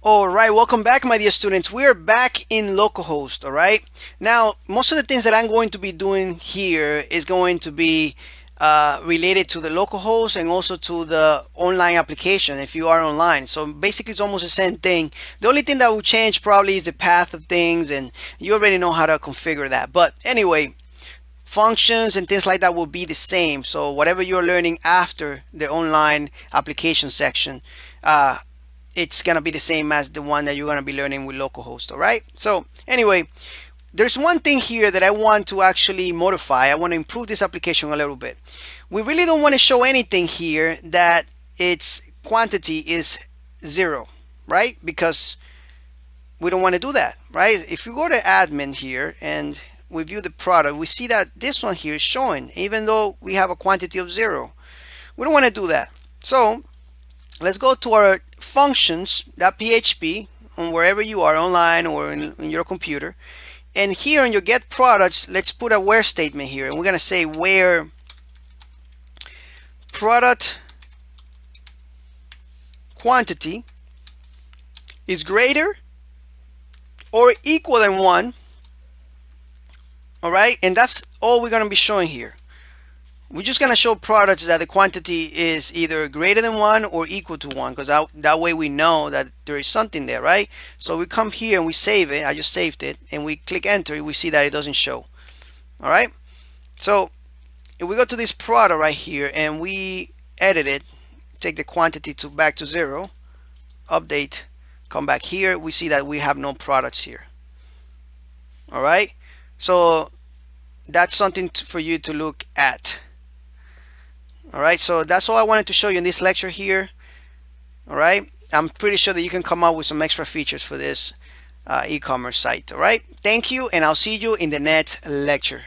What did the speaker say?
All right, welcome back, my dear students. We are back in localhost. All right, now most of the things that I'm going to be doing here is going to be related to the localhost and also to the online application if you are online. So basically it's almost the same thing. The only thing that will change probably is the path of things, and you already know how to configure that. But anyway, functions and things like that will be the same. So whatever you're learning after the online application section, it's gonna be the same as the one that you're gonna be learning with localhost. All right, so anyway, there's one thing here that I want to actually modify. I want to improve this application a little bit. We really don't want to show anything here that its quantity is 0, right? Because we don't want to do that, right? If you go to admin here and we view the product, we see that this one here is showing even though we have a quantity of 0. We don't want to do that. So let's go to our functions.php on wherever you are, online or in your computer. And here on your get products, let's put a where statement here. And we're going to say where product quantity is greater or equal than 1. All right. And that's all we're going to be showing here. We're just going to show products that the quantity is either greater than 1 or equal to 1, because that way we know that there is something there, right? So we come here and we save it. I just saved it, and we click enter. We see that it doesn't show. All right. So if we go to this product right here and we edit it, take the quantity back to 0, update, come back here, we see that we have no products here. All right. So that's something for you to look at. All right, so that's all I wanted to show you in this lecture here. All right, I'm pretty sure that you can come up with some extra features for this e-commerce site. All right, thank you, and I'll see you in the next lecture.